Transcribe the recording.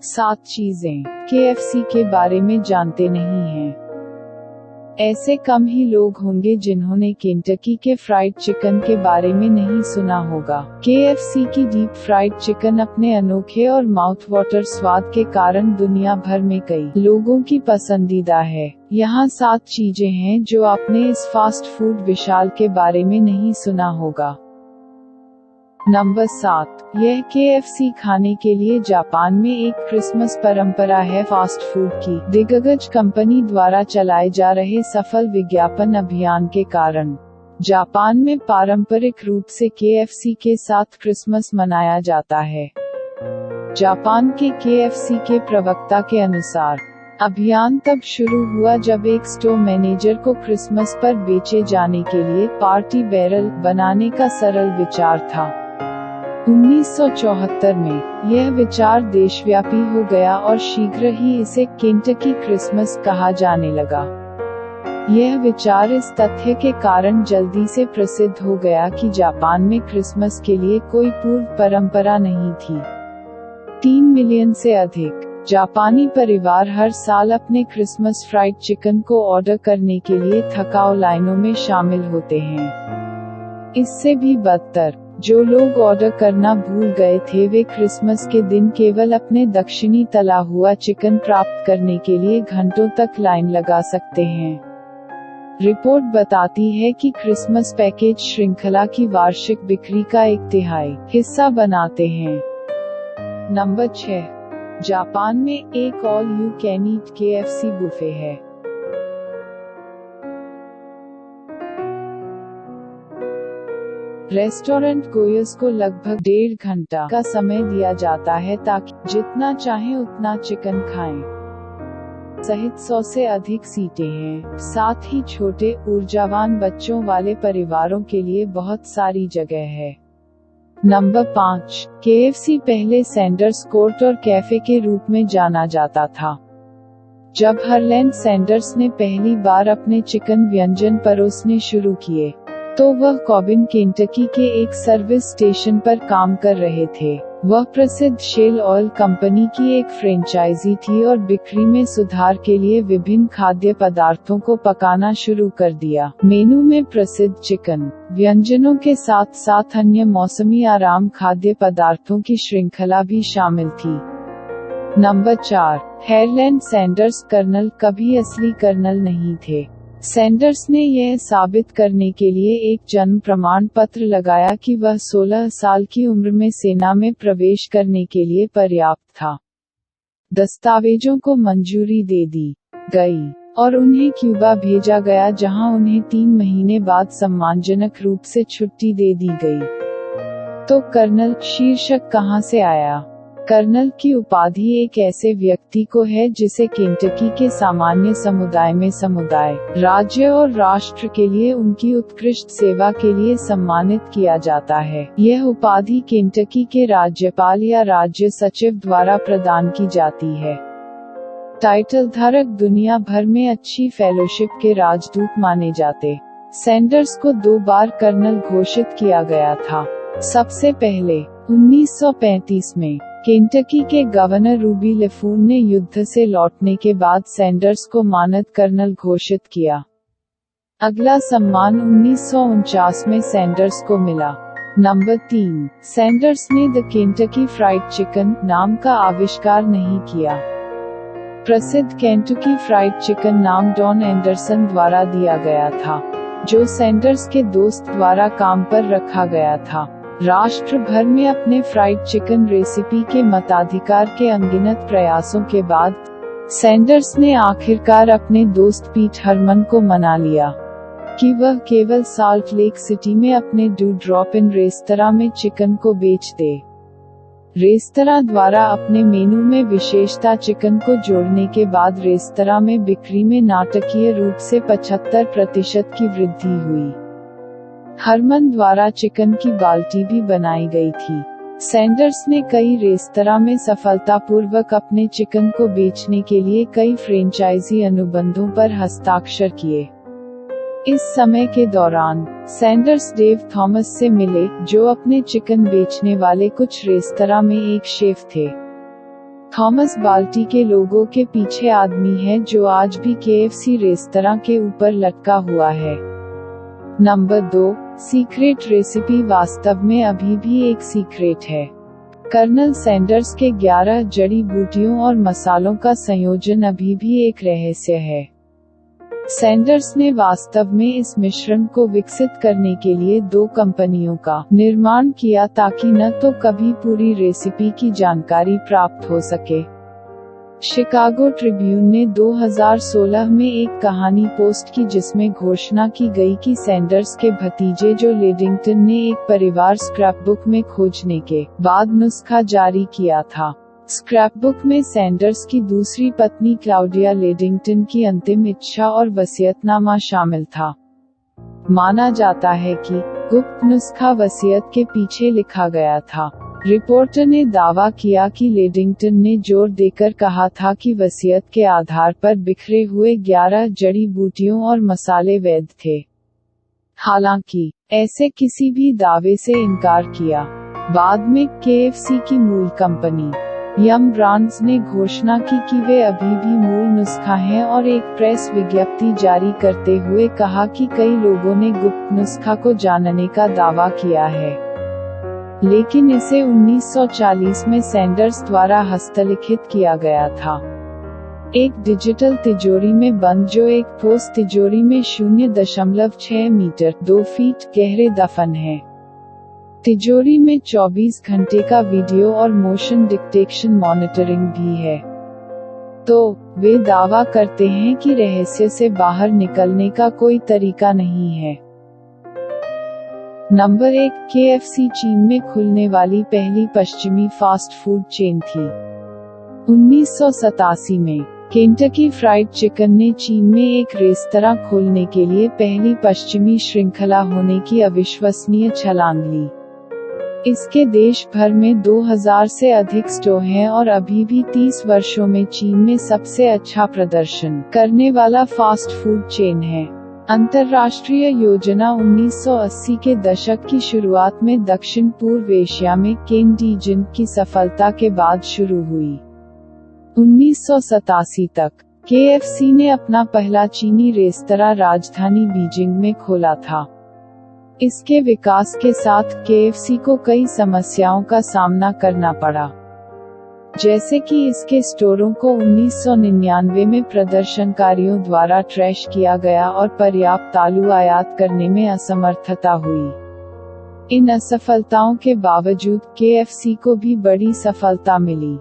7 चीजें KFC के बारे में जानते नहीं हैं। ऐसे कम ही लोग होंगे जिन्होंने केंटकी के फ्राइड चिकन के बारे में नहीं सुना होगा। KFC की डीप फ्राइड चिकन अपने अनोखे और माउथ वाटर स्वाद के कारण दुनिया भर में कई लोगों की पसंदीदा है। यहाँ 7 चीजें हैं जो आपने इस फास्ट फूड विशाल के बारे में नहीं सुना होगा। नंबर 7, यह KFC खाने के लिए जापान में एक क्रिसमस परंपरा है। फास्ट फूड की दिग्गज कंपनी द्वारा चलाए जा रहे सफल विज्ञापन अभियान के कारण जापान में पारंपरिक रूप से KFC के साथ क्रिसमस मनाया जाता है। जापान के KFC के प्रवक्ता के अनुसार अभियान तब शुरू हुआ जब एक स्टोर मैनेजर को क्रिसमस पर बेचे जाने के लिए पार्टी बैरल बनाने का सरल विचार था। 1974 में यह विचार देशव्यापी हो गया और शीघ्र ही इसे केंटकी क्रिसमस कहा जाने लगा। यह विचार इस तथ्य के कारण जल्दी से प्रसिद्ध हो गया कि जापान में क्रिसमस के लिए कोई पूर्व परंपरा नहीं थी। 3 मिलियन से अधिक जापानी परिवार हर साल अपने क्रिसमस फ्राइड चिकन को ऑर्डर करने के लिए थकाऊ लाइनों में शामिल होते हैं। इससे भी बदतर, जो लोग ऑर्डर करना भूल गए थे वे क्रिसमस के दिन केवल अपने दक्षिणी तला हुआ चिकन प्राप्त करने के लिए घंटों तक लाइन लगा सकते हैं। रिपोर्ट बताती है कि क्रिसमस पैकेज श्रृंखला की वार्षिक बिक्री का 1/3 हिस्सा बनाते हैं। नंबर 6, जापान में एक all you can eat KFC buffet है। रेस्टोरेंट गोयर्स को लगभग 1.5 घंटा का समय दिया जाता है ताकि जितना चाहें उतना चिकन खाएं। सहित 100 से अधिक सीटें हैं। साथ ही छोटे ऊर्जावान बच्चों वाले परिवारों के लिए बहुत सारी जगह है। नंबर 5, KFC पहले सैंडर्स कोर्ट और कैफे के रूप में जाना जाता था। जब हरलैंड सैंडर्स ने पहली बार अपने चिकन व्यंजन परोसने शुरू किए तो वह कॉबिन केंटकी के एक सर्विस स्टेशन पर काम कर रहे थे। वह प्रसिद्ध शेल ऑयल कंपनी की एक फ्रेंचाइजी थी और बिक्री में सुधार के लिए विभिन्न खाद्य पदार्थों को पकाना शुरू कर दिया। मेनू में प्रसिद्ध चिकन व्यंजनों के साथ साथ अन्य मौसमी आराम खाद्य पदार्थों की श्रृंखला भी शामिल थी। नंबर 4, हरलैंड सैंडर्स कर्नल कभी असली कर्नल नहीं थे। सैंडर्स ने यह साबित करने के लिए एक जन्म प्रमाण पत्र लगाया कि वह 16 साल की उम्र में सेना में प्रवेश करने के लिए पर्याप्त था। दस्तावेजों को मंजूरी दे दी गई और उन्हें क्यूबा भेजा गया जहां उन्हें 3 महीने बाद सम्मानजनक रूप से छुट्टी दे दी गई। तो कर्नल शीर्षक कहां से आया? कर्नल की उपाधि एक ऐसे व्यक्ति को है जिसे केंटकी के सामान्य समुदाय में समुदाय, राज्य और राष्ट्र के लिए उनकी उत्कृष्ट सेवा के लिए सम्मानित किया जाता है। यह उपाधि केंटकी के राज्यपाल या राज्य सचिव द्वारा प्रदान की जाती है। टाइटल धारक दुनिया भर में अच्छी फेलोशिप के राजदूत माने जाते। सैंडर्स को 2 बार कर्नल घोषित किया गया था। सबसे पहले 1935 में केंटकी के गवर्नर रूबी लेफून ने युद्ध से लौटने के बाद सैंडर्स को मानद कर्नल घोषित किया। अगला सम्मान 1949 में सैंडर्स को मिला। नंबर 3, सैंडर्स ने द केंटकी फ्राइड चिकन नाम का आविष्कार नहीं किया। प्रसिद्ध केंटकी फ्राइड चिकन नाम डॉन एंडरसन द्वारा दिया गया था, जो सैंडर्स के दोस्त द्वारा काम पर रखा गया था। राष्ट्र भर में अपने फ्राइड चिकन रेसिपी के मताधिकार के अनगिनत प्रयासों के बाद सैंडर्स ने आखिरकार अपने दोस्त पीट हरमन को मना लिया कि वह केवल साल्ट लेक सिटी में अपने डू ड्रॉप इन रेस्तरां में चिकन को बेच दे। रेस्तरां द्वारा अपने मेनू में विशेषता चिकन को जोड़ने के बाद रेस्तरां में बिक्री में नाटकीय रूप से 75% की वृद्धि हुई। हरमन द्वारा चिकन की बाल्टी भी बनाई गई थी। सैंडर्स ने कई रेस्तरां में सफलतापूर्वक अपने चिकन को बेचने के लिए कई फ्रेंचाइजी अनुबंधों पर हस्ताक्षर किए। इस समय के दौरान सैंडर्स डेव थॉमस से मिले, जो अपने चिकन बेचने वाले कुछ रेस्तरां में एक शेफ थे। थॉमस बाल्टी के लोगो के पीछे आदमी है जो आज भी KFC रेस्तरां के ऊपर लटका हुआ है। नंबर 2, सीक्रेट रेसिपी वास्तव में अभी भी एक सीक्रेट है। कर्नल सैंडर्स के 11 जड़ी बूटियों और मसालों का संयोजन अभी भी एक रहस्य है। सैंडर्स ने वास्तव में इस मिश्रण को विकसित करने के लिए 2 कंपनियों का निर्माण किया ताकि न तो कभी पूरी रेसिपी की जानकारी प्राप्त हो सके। शिकागो ट्रिब्यून ने 2016 में एक कहानी पोस्ट की जिसमें घोषणा की गई कि सैंडर्स के भतीजे जो लेडिंगटन ने एक परिवार स्क्रैपबुक में खोजने के बाद नुस्खा जारी किया था। स्क्रैपबुक में सैंडर्स की दूसरी पत्नी क्लाउडिया लेडिंगटन की अंतिम इच्छा और वसीयतनामा शामिल था। माना जाता है कि गुप्त नुस्खा वसीयत के पीछे लिखा गया था। रिपोर्टर ने दावा किया कि लेडिंगटन ने जोर देकर कहा था कि वसीयत के आधार पर बिखरे हुए 11 जड़ी बूटियों और मसाले वैध थे। हालांकि ऐसे किसी भी दावे से इनकार किया। बाद में KFC की मूल कंपनी यम ब्रांड्स ने घोषणा की कि वे अभी भी मूल नुस्खा हैं और एक प्रेस विज्ञप्ति जारी करते हुए कहा कि कई लोगों ने गुप्त नुस्खा को जानने का दावा किया है, लेकिन इसे 1940 में सैंडर्स द्वारा हस्तलिखित किया गया था। एक डिजिटल तिजोरी में बंद जो एक ठोस तिजोरी में 0.6 मीटर 2 फीट गहरे दफन है। तिजोरी में 24 घंटे का वीडियो और मोशन डिटेक्शन मॉनिटरिंग भी है। तो वे दावा करते हैं कि रहस्य से बाहर निकलने का कोई तरीका नहीं है। नंबर 1, KFC चीन में खुलने वाली पहली पश्चिमी फास्ट फूड चेन थी। 1987 में केंटकी फ्राइड चिकन ने चीन में एक रेस्तरां खोलने के लिए पहली पश्चिमी श्रृंखला होने की अविश्वसनीय छलांग ली। इसके देश भर में 2000 से अधिक स्टोर हैं और अभी भी 30 वर्षों में चीन में सबसे अच्छा प्रदर्शन करने वाला फास्ट फूड चेन है। अंतर्राष्ट्रीय योजना 1980 के दशक की शुरुआत में दक्षिण पूर्व एशिया में केनडीजन की सफलता के बाद शुरू हुई। 1987 तक KFC ने अपना पहला चीनी रेस्तरां राजधानी बीजिंग में खोला था। इसके विकास के साथ KFC को कई समस्याओं का सामना करना पड़ा, जैसे कि इसके स्टोरों को 1999 में प्रदर्शनकारियों द्वारा ट्रैश किया गया और पर्याप्त आलू आयात करने में असमर्थता हुई। इन असफलताओं के बावजूद KFC को भी बड़ी सफलता मिली।